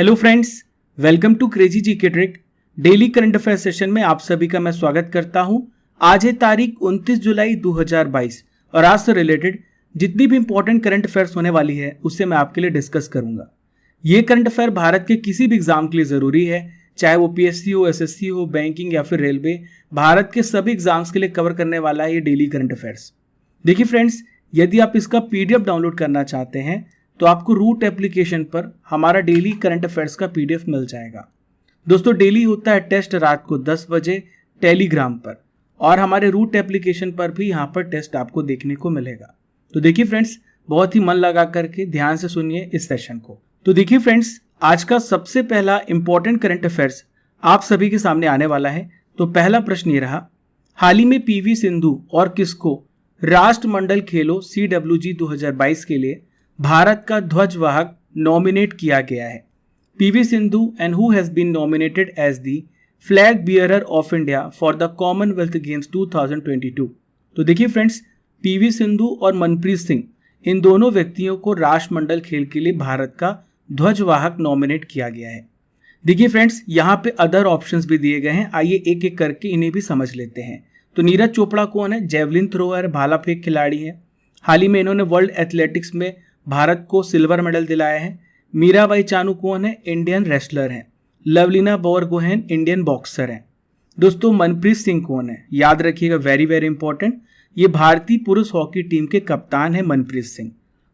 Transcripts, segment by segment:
Hello friends, welcome to crazy GK trick. Daily current affair session में आप सभी का मैं स्वागत करता हूं। आज है तारीख 29 जुलाई 2022 और आज से रिलेटेड जितनी भी इंपॉर्टेंट करंट अफेयर्स होने वाली है उससे मैं आपके लिए डिस्कस करूंगा। ये करंट अफेयर भारत के किसी भी एग्जाम के लिए जरूरी है, चाहे वो पीएससी हो, एसएससी हो, बैंकिंग या फिर रेलवे। भारत के सभी एग्जाम्स के लिए कवर करने वाला है ये डेली करंट अफेयर्स। देखिए फ्रेंड्स, यदि आप इसका पीडीएफ डाउनलोड करना चाहते हैं तो आपको रूट एप्लीकेशन पर हमारा डेली करंट अफेयर्स का पीडीएफ मिल जाएगा। दोस्तों, डेली होता है टेस्ट रात को 10 बजे टेलीग्राम पर, और हमारे रूट एप्लीकेशन पर भी यहाँ पर टेस्ट आपको देखने को मिलेगा। तो देखिए फ्रेंड्स, बहुत ही मन लगा करके ध्यान से सुनिए इस सेशन को। तो देखिए फ्रेंड्स, आज का सबसे पहला इंपॉर्टेंट करंट अफेयर्स आप सभी के सामने आने वाला है। तो पहला प्रश्न ये रहा, हाल ही में पीवी सिंधु और किसको राष्ट्रमंडल खेलों CWG 2022 के लिए भारत का ध्वजवाहक नॉमिनेट किया गया है? PV Sindhu and who has been nominated as the flag bearer of India for the Commonwealth Games 2022। तो देखिए फ्रेंड्स, पीवी सिंधु और मनप्रीत सिंह, इन दोनों व्यक्तियों को राष्ट्रमंडल खेल के लिए भारत का ध्वजवाहक नॉमिनेट किया गया है। देखिए फ्रेंड्स, यहाँ पे अदर ऑप्शंस भी दिए गए हैं, आइए एक एक करके इन्हें भी समझ लेते हैं। तो नीरज चोपड़ा कौन है? जेवलिन थ्रोअर, भाला फेंक खिलाड़ी है। हाल ही में इन्होंने वर्ल्ड एथलेटिक्स में भारत को सिल्वर मेडल दिलाया है। मीराबाई चानू कौन है? इंडियन रेसलर हैं। लवलीना बोरगोहेन इंडियन बॉक्सर हैं। दोस्तों, मनप्रीत सिंह कौन है? याद रखिएगा, वेरी वेरी इंपॉर्टेंट, ये भारतीय पुरुष हॉकी टीम के कप्तान है मनप्रीत सिंह।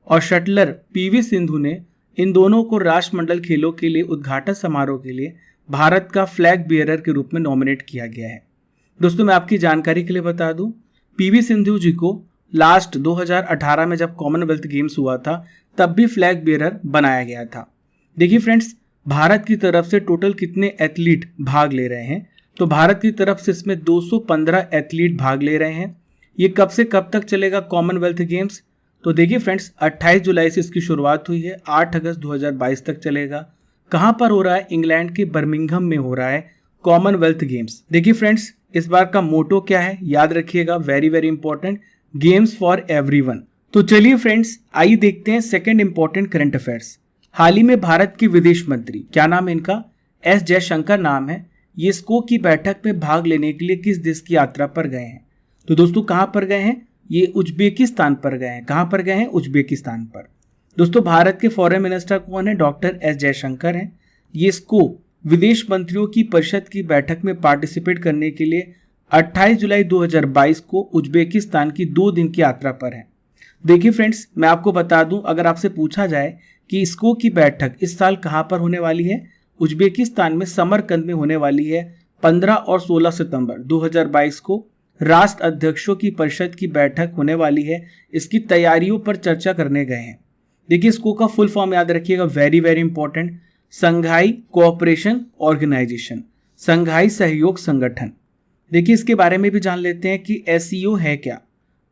और शटलर पीवी सिंधु ने इन दोनों को राष्ट्रमंडल खेलों के लिए उद्घाटन समारोह के लिए भारत का फ्लैग बियरर के रूप में नॉमिनेट किया गया है। दोस्तों, मैं आपकी जानकारी के लिए बता दूं, पीवी सिंधु जी को लास्ट 2018 में जब कॉमनवेल्थ गेम्स हुआ था तब भी फ्लैग बियरर बनाया गया था। देखिए फ्रेंड्स, भारत की तरफ से टोटल कितने एथलीट भाग ले रहे हैं? तो भारत की तरफ से इसमें 215 एथलीट भाग ले रहे हैं। ये कब से कब तक चलेगा कॉमनवेल्थ गेम्स? तो देखिए फ्रेंड्स, 28 जुलाई से इसकी शुरुआत हुई है, 8 अगस्त 2022 तक चलेगा। कहाँ पर हो रहा है? इंग्लैंड के बर्मिंघम में हो रहा है कॉमनवेल्थ गेम्स। देखिए फ्रेंड्स, इस बार का मोटो क्या है? याद रखिएगा, very very important, games for everyone. तो चलिए फ्रेंड्स, आइए देखते हैं सेकंड इंपॉर्टेंट करंट अफेयर्स। हाल ही में भारत के विदेश मंत्री, क्या नाम है इनका? एस जयशंकर नाम है। ये स्को की बैठक में भाग लेने के लिए किस देश की यात्रा पर गए हैं? तो दोस्तों, कहां पर गए हैं? ये उज्बेकिस्तान पर गए हैं। कहां पर गए हैं? उज्बेकिस्तान पर। दोस्तों, भारत के फॉरेन मिनिस्टर कौन है? डॉक्टर एस जयशंकर हैं। ये स्को विदेश मंत्रियों की परिषद की बैठक में पार्टिसिपेट करने के लिए 28 जुलाई 2022 को उज्बेकिस्तान की 2 दिन की यात्रा पर है। देखिए फ्रेंड्स, मैं आपको बता दूं, अगर आपसे पूछा जाए कि स्को की बैठक इस साल कहां पर होने वाली है, उज्बेकिस्तान में समरकंद में होने वाली है। 15 और 16 सितंबर 2022 को राष्ट्र अध्यक्षों की परिषद की बैठक होने वाली है। इसकी तैयारियों पर चर्चा करने गए हैं। देखिए, स्को का फुल फॉर्म याद रखिएगा, वेरी वेरी इंपॉर्टेंट, संघाई कोऑपरेशन ऑर्गेनाइजेशन, संघाई सहयोग संगठन। देखिए, इसके बारे में भी जान लेते हैं कि SCO है क्या।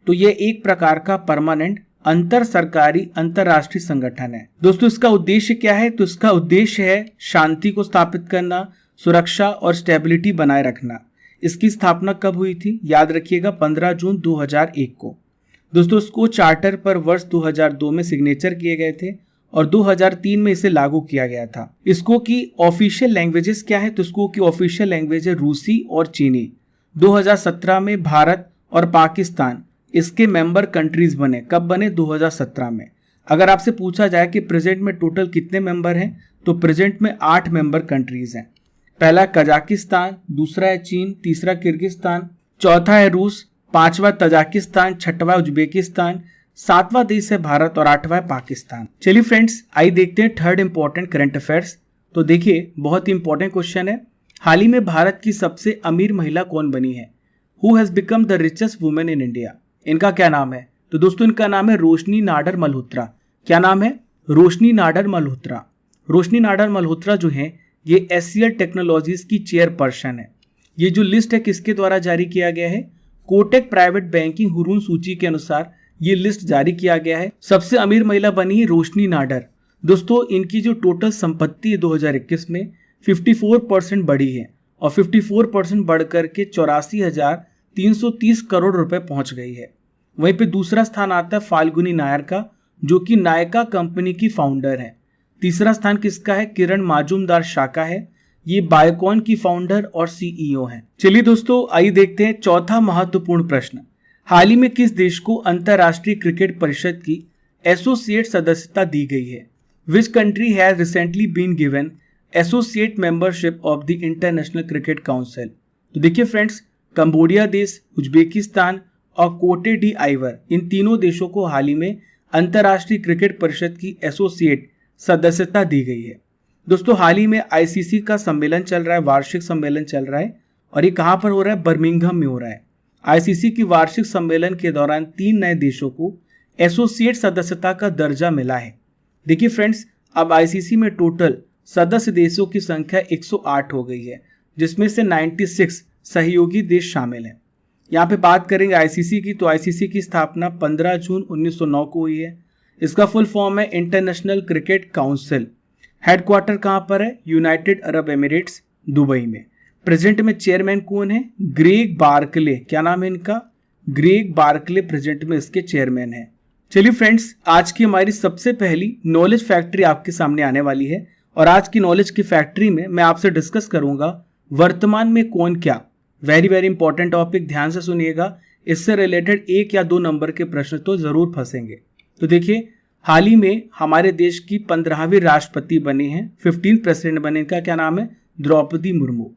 तो ये एक प्रकार का परमानेंट अंतर सरकारी अंतरराष्ट्रीय संगठन है। दोस्तों, इसका उद्देश्य क्या है? तो इसका उद्देश्य है शांति को स्थापित करना, सुरक्षा और स्टेबिलिटी बनाए रखना। इसकी स्थापना कब हुई थी? याद रखिएगा, 15 जून 2001 को। दोस्तों, इसको चार्टर पर वर्ष 2002 में सिग्नेचर किए गए थे और 2003 में इसे लागू किया गया था। इसको की ऑफिशियल लैंग्वेजेस क्या है? तो इसको की ऑफिशियल लैंग्वेज है रूसी और चीनी। 2017 में भारत और पाकिस्तान इसके मेंबर कंट्रीज बने। कब बने? 2017 में। अगर आपसे पूछा जाए कि प्रेजेंट में टोटल कितने मेंबर हैं, तो प्रेजेंट में 8 मेंबर कंट्रीज हैं। पहला कजाकिस्तान, दूसरा है चीन, तीसरा किर्गिस्तान, चौथा है रूस, पांचवा तजाकिस्तान, छठवां उज्बेकिस्तान, 7वां देश है भारत और 8वां है पाकिस्तान। चलिए फ्रेंड्स, आइए देखते हैं थर्ड इंपॉर्टेंट करंट अफेयर्स। तो देखिए, बहुत ही इंपॉर्टेंट क्वेश्चन है, हाल ही में भारत की सबसे अमीर महिला कौन बनी है? Who has become the richest women in India? इनका क्या नाम है? तो दोस्तों, इनका नाम है रोशनी नाडर मल्होत्रा। क्या नाम है? रोशनी नाडर मल्होत्रा। रोशनी नाडर मल्होत्रा जो है, ये SCL टेक्नोलॉजीज की चेयरपर्सन है। ये जो लिस्ट है किसके द्वारा जारी किया गया है? कोटक प्राइवेट बैंकिंग हुरून सूची के अनुसार ये लिस्ट जारी किया गया है। सबसे अमीर महिला बनी है रोशनी नाडर। दोस्तों, इनकी जो टोटल संपत्ति है 2021 में 54% बढ़ी है और 54% बढ़कर के 84,330 करोड़ रुपए पहुंच गई है। वहीं पे दूसरा स्थान आता है फाल्गुनी नायर का, जो कि नायका कंपनी की फाउंडर है। तीसरा स्थान किसका है? किरण माजुमदार शाह का है। ये बायोकॉन की फाउंडर और सीईओ हैं। चलिए दोस्तों, आइए देखते हैं चौथा महत्वपूर्ण प्रश्न। हाल ही में किस देश को अंतरराष्ट्रीय क्रिकेट परिषद की एसोसिएट सदस्यता दी गई है? Which country has recently been given associate membership of the International Cricket Council? तो देखिए फ्रेंड्स, कंबोडिया देश, उज्बेकिस्तान और कोटे डी आइवर, इन तीनों देशों को हाल ही में अंतरराष्ट्रीय क्रिकेट परिषद की एसोसिएट सदस्यता दी गई है। दोस्तों, हाल ही में आईसीसी का सम्मेलन चल रहा है, वार्षिक सम्मेलन चल रहा है, और ये कहाँ पर हो रहा है? बर्मिंघम में हो रहा है। आईसीसी की वार्षिक सम्मेलन के दौरान 3 नए देशों को एसोसिएट सदस्यता का दर्जा मिला है। देखिए फ्रेंड्स, अब आईसीसी में टोटल सदस्य देशों की संख्या 108 हो गई है, जिसमें से 96 सहयोगी देश शामिल हैं। यहाँ पे बात करेंगे आईसीसी की, तो आईसीसी की स्थापना 15 जून 1909 को हुई है। इसका फुल फॉर्म है इंटरनेशनल क्रिकेट काउंसिल। हेडक्वार्टर कहाँ पर है? यूनाइटेड अरब एमिरेट्स, दुबई में। प्रेजेंट में चेयरमैन कौन है? Greg Barclay. क्या नाम है इनका? ग्रेग बार्कले प्रेजेंट में इसके चेयरमैन है। चलिए फ्रेंड्स, आज की हमारी सबसे पहली नॉलेज फैक्ट्री आपके सामने आने वाली है, और आज की नॉलेज की फैक्ट्री में मैं आपसे डिस्कस करूंगा वर्तमान में कौन क्या। वेरी वेरी इंपॉर्टेंट टॉपिक, ध्यान से सुनिएगा। इससे रिलेटेड 1 या 2 नंबर के प्रश्न तो जरूर फंसेंगे। तो देखिए, हाल ही में हमारे देश की 15वीं राष्ट्रपति बनी हैं, 15 प्रेसिडेंट बने। इनका क्या नाम है? द्रौपदी मुर्मू।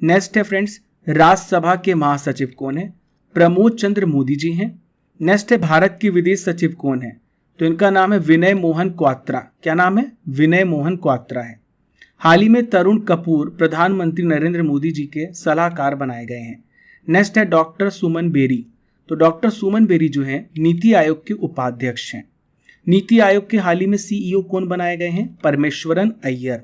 नेक्स्ट है फ्रेंड्स, राज्यसभा के महासचिव कौन है? प्रमोद चंद्र मोदी जी हैं। नेक्स्ट है, भारत के विदेश सचिव कौन है? तो इनका नाम है विनय मोहन क्वात्रा। क्या नाम है? विनय मोहन क्वात्रा है। हाल ही में तरुण कपूर प्रधानमंत्री नरेंद्र मोदी जी के सलाहकार बनाए गए हैं। नेक्स्ट है डॉक्टर सुमन बेरी। तो डॉक्टर सुमन बेरी जो हैं नीति आयोग के उपाध्यक्ष हैं। नीति आयोग के हाल ही में सीईओ कौन बनाए गए हैं? परमेश्वरन अय्यर।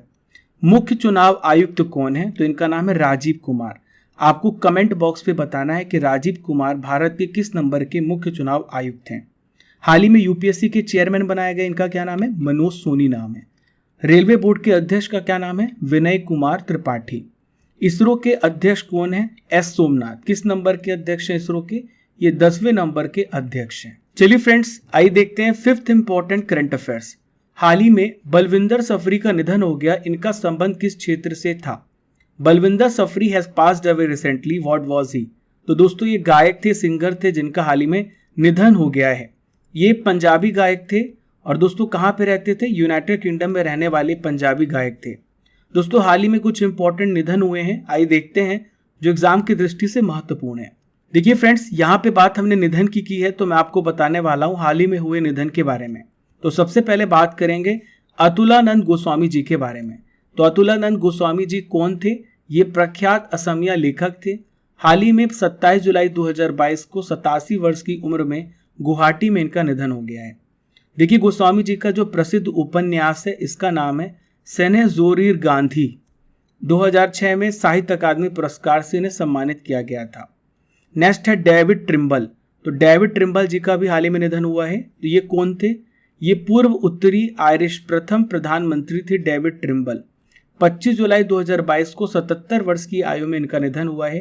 मुख्य चुनाव आयुक्त कौन है? तो इनका नाम है राजीव कुमार। आपको कमेंट बॉक्स पे बताना है कि राजीव कुमार भारत के किस नंबर के मुख्य चुनाव आयुक्त हैं। हाल ही में यूपीएससी के चेयरमैन बनाए गए, इनका क्या नाम है? मनोज सोनी नाम है। रेलवे बोर्ड के अध्यक्ष का क्या नाम है? विनय कुमार त्रिपाठी। इसरो के अध्यक्ष कौन है? एस सोमनाथ। किस नंबर के अध्यक्ष हैं इसरो के? ये 10वें नंबर के अध्यक्ष हैं। चलिए फ्रेंड्स, आइए देखते हैं 5th इंपॉर्टेंट करंट अफेयर्स। हाल ही में बलविंदर सफरी का निधन हो गया। इनका संबंध किस क्षेत्र से था? बलविंदर सफरी has passed away recently, what was he? तो दोस्तों, ये गायक थे, सिंगर थे, जिनका हाल ही में निधन हो गया है। ये पंजाबी गायक थे, और दोस्तों कहाँ पे रहते थे? यूनाइटेड किंगडम में रहने वाले पंजाबी गायक थे। दोस्तों, हाल ही में कुछ इंपॉर्टेंट निधन हुए हैं, आइए देखते हैं, जो एग्जाम की दृष्टि से महत्वपूर्ण है। देखिए फ्रेंड्स, यहाँ पे बात हमने निधन की है, तो मैं आपको बताने वाला हूँ हाल ही में हुए निधन के बारे में। तो सबसे पहले बात करेंगे अतुलानंद गोस्वामी जी के बारे में। तो अतुलानंद गोस्वामी जी कौन थे? ये प्रख्यात असमिया लेखक थे। हाल ही में 27 जुलाई 2022 को 87 वर्ष की उम्र में गुवाहाटी में इनका निधन हो गया है। देखिए, गोस्वामी जी का जो प्रसिद्ध उपन्यास है, इसका नाम है सेनेजोरीर गांधी। 2006 में साहित्य अकादमी पुरस्कार से इन्हें सम्मानित किया गया था। नेक्स्ट है डेविड ट्रिम्बल। तो डेविड ट्रिम्बल जी का भी हाल ही में निधन हुआ है। तो ये कौन थे? ये पूर्व उत्तरी आयरिश प्रथम प्रधानमंत्री थे डेविड ट्रिम्बल। 25 जुलाई 2022 को 77 वर्ष की आयु में इनका निधन हुआ है।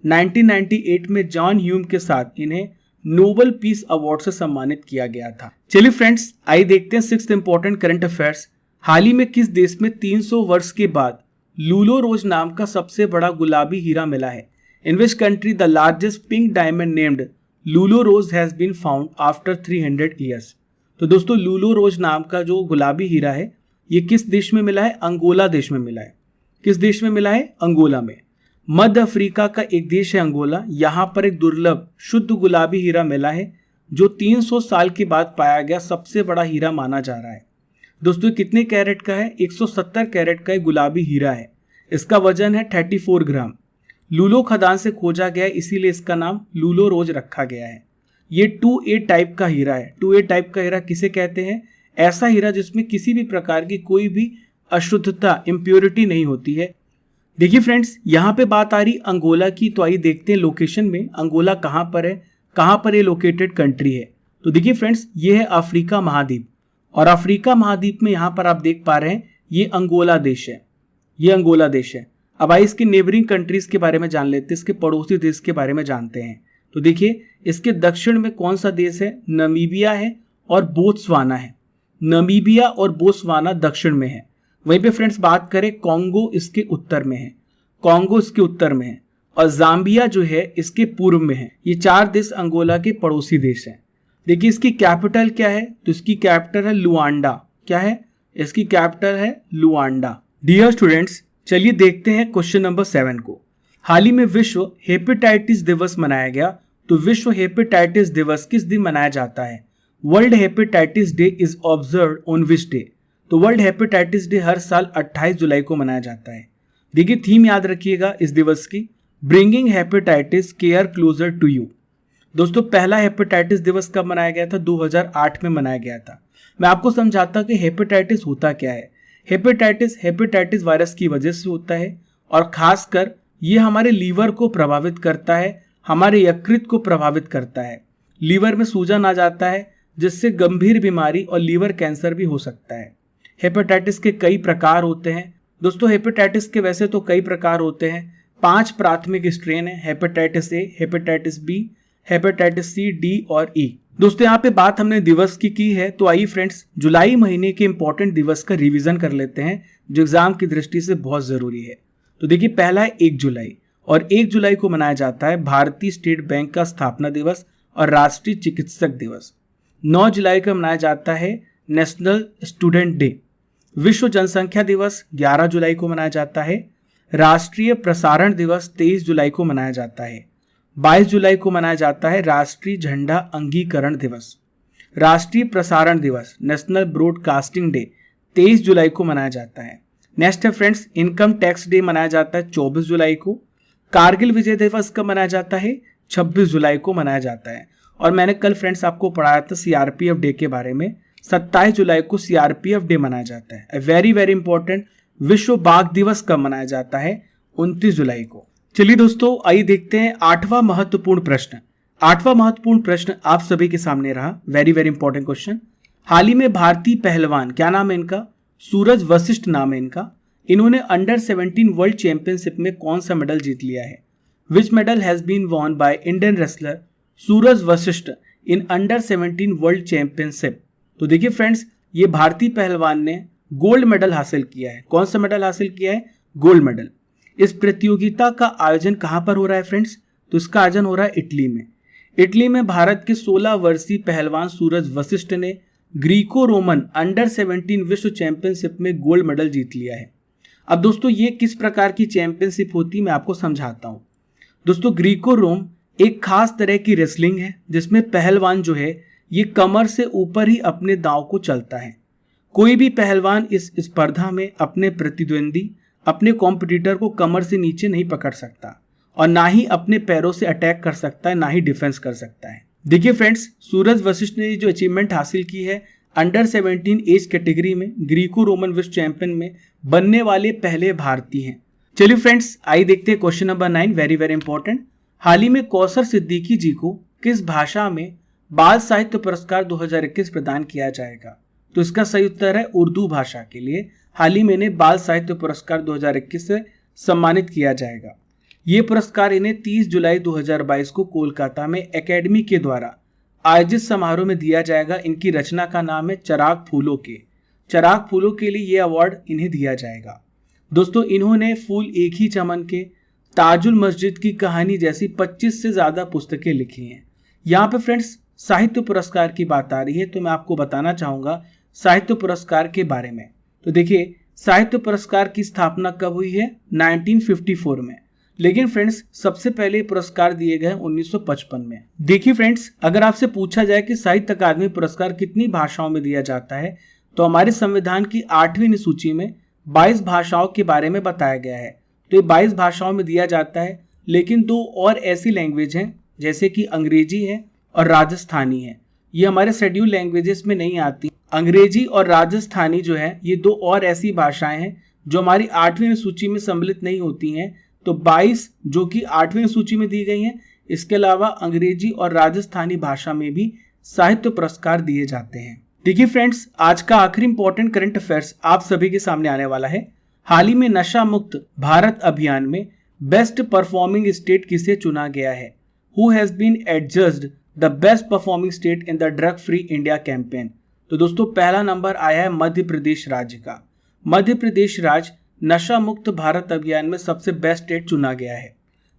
1998 में जॉन ह्यूम के साथ इन्हें नोबेल पीस अवार्ड से सम्मानित किया गया था। चलिए फ्रेंड्स, आइए देखते हैं 6th इंपॉर्टेंट करंट अफेयर्स। हाल ही में किस देश में 300 वर्ष के बाद लूलो रोज नाम का सबसे बड़ा गुलाबी हीरा मिला है? In which country the largest pink diamond named Lulu Rose has been found after 300 years? तो दोस्तों, लूलो रोज नाम का जो गुलाबी हीरा है, ये किस देश में मिला है? अंगोला देश में मिला है। किस देश में मिला है? अंगोला में। मध्य अफ्रीका का एक देश है अंगोला। यहाँ पर एक दुर्लभ शुद्ध गुलाबी हीरा मिला है, जो 300 साल के बाद पाया गया सबसे बड़ा हीरा माना जा रहा है। दोस्तों, कितने कैरेट का है? 170 कैरेट का एक गुलाबी हीरा है। इसका वजन है 34 ग्राम। लूलो खदान से खोजा गया है, इसीलिए इसका नाम लूलो रोज रखा गया है। ये 2A टाइप का हीरा है। 2A टाइप का हीरा किसे कहते हैं? ऐसा हीरा जिसमें किसी भी प्रकार की कोई भी अशुद्धता, इम्प्योरिटी नहीं होती है। देखिए फ्रेंड्स, यहाँ पे बात आ रही अंगोला की, तो आइए देखते हैं लोकेशन में अंगोला कहाँ पर है, कहाँ पर ये लोकेटेड कंट्री है। तो देखिए फ्रेंड्स, ये है अफ्रीका महाद्वीप, और अफ्रीका महाद्वीप में यहाँ पर आप देख पा रहे हैं ये अंगोला देश है। ये अंगोला देश है। अब आइए इसकी नेबरिंग कंट्रीज के बारे में जान लेते हैं, इसके पड़ोसी देश के बारे में जानते हैं। तो देखिए, इसके दक्षिण में कौन सा देश है? नमीबिया है और बोत्सवाना है। नमीबिया और बोत्सवाना दक्षिण में है। वहीं पे फ्रेंड्स बात करें कॉन्गो इसके उत्तर में है, कॉन्गो इसके उत्तर में है और जाम्बिया जो है इसके पूर्व में है। ये 4 देश अंगोला के पड़ोसी देश हैं। देखिए इसकी कैपिटल क्या है, तो इसकी कैपिटल है लुआंडा। क्या है, इसकी कैपिटल है लुआंडा। डियर स्टूडेंट्स, चलिए देखते हैं क्वेश्चन नंबर 7 को। हाल ही में विश्व हेपेटाइटिस दिवस मनाया गया, तो विश्व हेपेटाइटिस दिवस किस दिन मनाया जाता है? World hepatitis day is observed on which day? तो वर्ल्ड हेपेटाइटिस डे हर साल 28 जुलाई को मनाया जाता है। देखिए थीम याद रखिएगा इस दिवस की, bringing hepatitis care closer to you. दोस्तों पहला हेपेटाइटिस दिवस कब मनाया गया था? 2008 में मनाया गया था। मैं आपको समझाता कि हेपेटाइटिस होता क्या है। हेपेटाइटिस वायरस की वजह से होता है और खासकर ये हमारे लीवर को प्रभावित करता है, हमारे यकृत को प्रभावित करता है। लीवर में सूजन आ जाता है जिससे गंभीर बीमारी और लीवर कैंसर भी हो सकता है। हेपेटाइटिस के कई प्रकार होते हैं। दोस्तों हेपेटाइटिस के वैसे तो कई प्रकार होते हैं। 5 प्राथमिक स्ट्रेन है, hepatitis A, hepatitis B, hepatitis C, D और ई। दोस्तों यहाँ पे बात हमने दिवस की है, तो आइए फ्रेंड्स जुलाई महीने के इंपॉर्टेंट दिवस का रिवीजन कर लेते हैं जो एग्जाम की दृष्टि से बहुत जरूरी है। तो देखिए पहला है 1 जुलाई, और 1 जुलाई को मनाया जाता है भारतीय स्टेट बैंक का स्थापना दिवस और राष्ट्रीय चिकित्सक दिवस। 9 जुलाई को मनाया जाता है नेशनल स्टूडेंट डे। विश्व जनसंख्या दिवस 11 जुलाई को मनाया जाता है। राष्ट्रीय प्रसारण दिवस 23 जुलाई को मनाया जाता है। 22 जुलाई को मनाया जाता है राष्ट्रीय झंडा अंगीकरण दिवस। राष्ट्रीय प्रसारण दिवस नेशनल ब्रॉडकास्टिंग डे 23 जुलाई को मनाया जाता है। नेक्स्ट है फ्रेंड्स इनकम टैक्स डे मनाया जाता है 24 जुलाई को। कारगिल विजय दिवस कब मनाया जाता है? 26 जुलाई को मनाया जाता है। और मैंने कल फ्रेंड्स आपको पढ़ाया था सीआरपीएफ डे के बारे में। 27 जुलाई को सीआरपीएफ डे मनाया जाता है। Very very important. विश्व बाघ दिवस कब मनाया जाता है? 29 जुलाई को। चलिए दोस्तों आइए देखते हैं 8वां महत्वपूर्ण प्रश्न। 8वां महत्वपूर्ण प्रश्न आप सभी के सामने रहा। Very very important question. हाल ही में भारतीय पहलवान, क्या नाम है इनका? सूरज वशिष्ठ नाम है इनका। इन्होंने अंडर 17 वर्ल्ड चैंपियनशिप में कौन सा मेडल जीत लिया है? Which medal has been won by Indian wrestler Suraj Vashisht in under 17 world championship? तो देखिए फ्रेंड्स ये भारतीय पहलवान ने गोल्ड मेडल हासिल किया है। कौन सा मेडल हासिल किया है? Gold medal. इस प्रतियोगिता का आयोजन कहां पर हो रहा है फ्रेंड्स? तो इसका आयोजन हो रहा है इटली में। इटली में भारत के 16 वर्षीय पहलवान सूरज वशिष्ठ ने ग्रीको रोमन अंडर 17 विश्व चैंपियनशिप में गोल्ड मेडल जीत लिया है। अब दोस्तों ये किस प्रकार की चैंपियनशिप होती है मैं आपको समझाता हूं। दोस्तों ग्रीको रोम एक खास तरह की रेसलिंग है जिसमें पहलवान जो है ये कमर से ऊपर ही अपने दांव को चलता है। कोई भी पहलवान इस स्पर्धा में अपने प्रतिद्वंदी, अपने कॉम्पिटिटर को कमर से नीचे नहीं पकड़ सकता और ना ही अपने पैरों से अटैक कर सकता है, ना ही डिफेंस कर सकता है। देखिए फ्रेंड्स सूरज वशिष्ठ ने जो अचीवमेंट हासिल की है अंडर 17 एज कैटेगरी में ग्रीको रोमन विश्व चैंपियन में बनने वाले पहले भारतीय हैं। चलिए फ्रेंड्स आइए देखते हैं question number 9। Very very important. हाल ही में कौसर सिद्दीकी जी को किस भाषा में बाल साहित्य पुरस्कार 2021 प्रदान किया जाएगा? तो इसका सही उत्तर है उर्दू भाषा के लिए हाल ही में इन्हें बाल साहित्य पुरस्कार 2021 से सम्मानित किया जाएगा। ये पुरस्कार इन्हें 30 जुलाई 2022 को कोलकाता में एकेडमी के द्वारा आयोजित समारोह में दिया जाएगा। इनकी रचना का नाम है चिराग फूलों के। चिराग फूलों के लिए ये अवार्ड इन्हें दिया जाएगा। दोस्तों इन्होंने फूल एक ही चमन के, ताजुल मस्जिद की कहानी जैसी 25 से ज्यादा पुस्तकें लिखी हैं। यहाँ पे फ्रेंड्स साहित्य पुरस्कार की बात आ रही है तो मैं आपको बताना चाहूंगा साहित्य पुरस्कार के बारे में। तो देखिए साहित्य पुरस्कार की स्थापना कब हुई है? 1954 में। लेकिन फ्रेंड्स सबसे पहले पुरस्कार दिए गए 1955 में। देखिए फ्रेंड्स अगर आपसे पूछा जाए कि साहित्य अकादमी पुरस्कार कितनी भाषाओं में दिया जाता है तो हमारे संविधान की 8वीं अनुसूची में 22 भाषाओं के बारे में बताया गया है। तो ये 22 भाषाओं में दिया जाता है, लेकिन 2 और ऐसी लैंग्वेज हैं जैसे कि अंग्रेजी है और राजस्थानी है। ये हमारे शेड्यूल लैंग्वेजेस में नहीं आती। अंग्रेजी और राजस्थानी जो है ये 2 और ऐसी भाषाएं हैं जो हमारी 8वीं सूची में सम्मिलित नहीं होती हैं। तो 22 जो कि 8वीं सूची में दी गई हैं, इसके अलावा अंग्रेजी और राजस्थानी भाषा में भी साहित्य पुरस्कार दिए जाते हैं। देखिए फ्रेंड्स आज का आखिरी इंपॉर्टेंट करंट अफेयर्स आप सभी के सामने आने वाला है। हाल ही में नशा मुक्त भारत अभियान में बेस्ट परफॉर्मिंग स्टेट किसे चुना गया है? Who has been adjudged the best performing state in the drug free India campaign? तो दोस्तों पहला नंबर आया है मध्य प्रदेश राज्य का। मध्य प्रदेश राज्य नशा मुक्त भारत अभियान में सबसे बेस्ट स्टेट चुना गया है।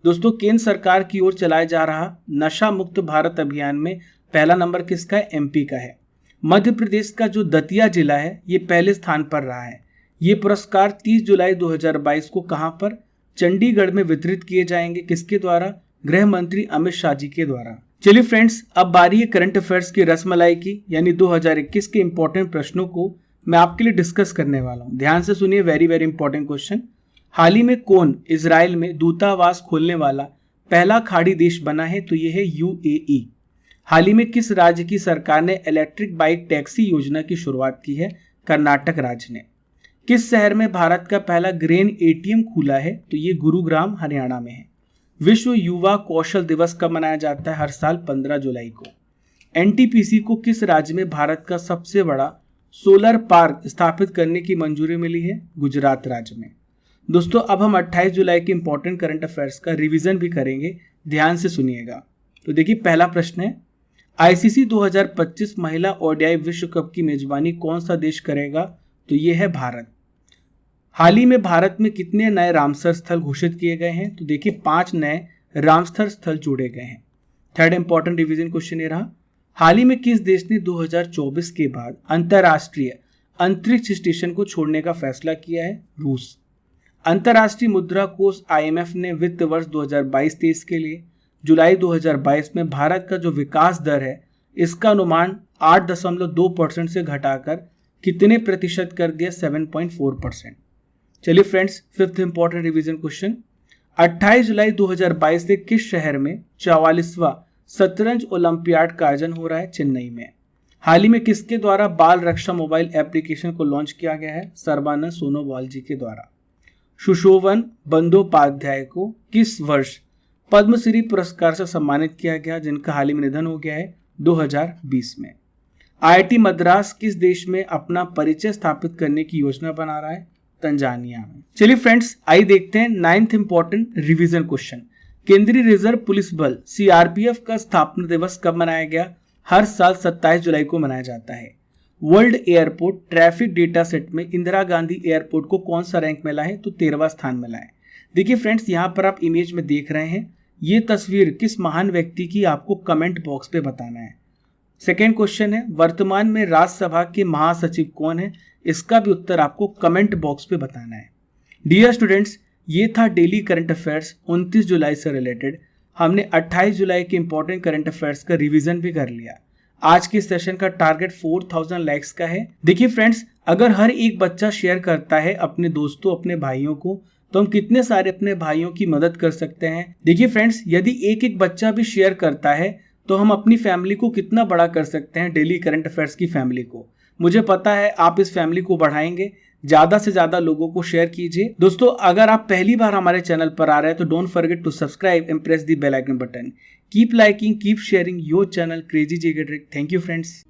दोस्तों केंद्र सरकार की ओर चलाया जा रहा नशा मुक्त भारत अभियान में पहला नंबर किसका है? एमपी का है। मध्य प्रदेश का जो दतिया जिला है ये पहले स्थान पर रहा है। ये पुरस्कार 30 जुलाई 2022 को कहां पर? चंडीगढ़ में वितरित किए जाएंगे। किसके द्वारा? गृह मंत्री अमित शाह जी के द्वारा। चलिए फ्रेंड्स, अब बारी है करंट अफेयर्स की रसमलाई की, यानी 2021 के इंपॉर्टेंट प्रश्नों को मैं आपके लिए डिस्कस करने वाला हूं। ध्यान से सुनिए, वेरी वेरी इंपॉर्टेंट क्वेश्चन। हाल ही में कौन इजराइल में दूतावास खोलने वाला पहला खाड़ी देश बना है? तो यह है यूएई। हाल ही में किस राज्य की सरकार ने इलेक्ट्रिक बाइक टैक्सी योजना की शुरुआत की है? कर्नाटक राज्य ने। किस शहर में भारत का पहला ग्रेन एटीएम खुला है? तो ये गुरुग्राम हरियाणा में है। विश्व युवा कौशल दिवस कब मनाया जाता है? हर साल 15 जुलाई को। एनटीपीसी को किस राज्य में भारत का सबसे बड़ा सोलर पार्क स्थापित करने की मंजूरी मिली है? गुजरात राज्य में। दोस्तों अब हम 28 जुलाई के इंपॉर्टेंट करंट अफेयर्स का रिवीजन भी करेंगे, ध्यान से सुनिएगा। तो देखिए पहला प्रश्न है, आईसीसी 2025 महिला ओडीआई विश्व कप की मेजबानी कौन सा देश करेगा? तो ये है भारत। हाल ही में भारत में कितने नए रामसर स्थल घोषित किए गए हैं? तो देखिए 5 नए रामसर स्थल जोड़े गए हैं। थर्ड इंपॉर्टेंट रिवीजन क्वेश्चन ये रहा, हाल ही में किस देश ने 2024 के बाद अंतरराष्ट्रीय अंतरिक्ष स्टेशन को छोड़ने का फैसला किया है? रूस। अंतरराष्ट्रीय मुद्रा कोष आईएमएफ ने वित्त वर्ष 2022-23 के लिए जुलाई 2022 में भारत का जो विकास दर है इसका अनुमान 8.2% से घटाकर कितने प्रतिशत कर दिया? 7.4%। चलिए friends, fifth important revision question, 28 जुलाई 2022 से किस शहर में 44वां शतरंज ओलंपियाड का आयोजन हो रहा है? चेन्नई में। हाल ही में किसके द्वारा बाल रक्षा मोबाइल एप्लीकेशन को लॉन्च किया गया है? सर्बानंद सोनोवाल जी के द्वारा। सुशोभन बंदोपाध्याय को किस वर्ष पद्मश्री पुरस्कार से सम्मानित किया गया, जिनका हाल ही में निधन हो गया है? 2020 में। आईआईटी मद्रास किस देश में अपना परिचय स्थापित करने की योजना बना रहा है? तंजानिया में। चलिए फ्रेंड्स, आइए देखते हैं 9th इंपॉर्टेंट रिवीजन क्वेश्चन। केंद्रीय रिजर्व पुलिस बल सीआरपीएफ का स्थापना दिवस कब मनाया गया? हर साल 27 जुलाई को मनाया जाता है। World airport traffic data set में इंदिरा गांधी एयरपोर्ट को कौन सा रैंक मिला है? तो 13वां स्थान मिला है। देखिए फ्रेंड्स, यहाँ पर आप इमेज में देख रहे हैं, ये तस्वीर किस महान व्यक्ति की, आपको कमेंट बॉक्स पे बताना है। सेकेंड क्वेश्चन है, वर्तमान में राज्यसभा के महासचिव कौन है? इसका भी उत्तर आपको कमेंट बॉक्स पे बताना है। डियर स्टूडेंट्स, ये था डेली करंट अफेयर्स 29 जुलाई से रिलेटेड। हमने 28 जुलाई के इंपॉर्टेंट करंट अफेयर्स का रिवीजन भी कर लिया। आज के सेशन का टारगेट 4000 लाइक्स का है। देखिए फ्रेंड्स, अगर हर एक बच्चा शेयर करता है अपने दोस्तों, अपने भाइयों को, तो हम कितने सारे अपने भाइयों की मदद कर सकते हैं। देखिए फ्रेंड्स, यदि एक एक बच्चा भी शेयर करता है तो हम अपनी फैमिली को कितना बड़ा कर सकते हैं, डेली करंट अफेयर्स की फैमिली को। मुझे पता है आप इस फैमिली को बढ़ाएंगे। ज्यादा से ज्यादा लोगों को शेयर कीजिए। दोस्तों, अगर आप पहली बार हमारे चैनल पर आ रहे हैं तो don't forget to subscribe and press the bell icon button. Keep liking, keep sharing your channel crazy GK trick. Thank you friends.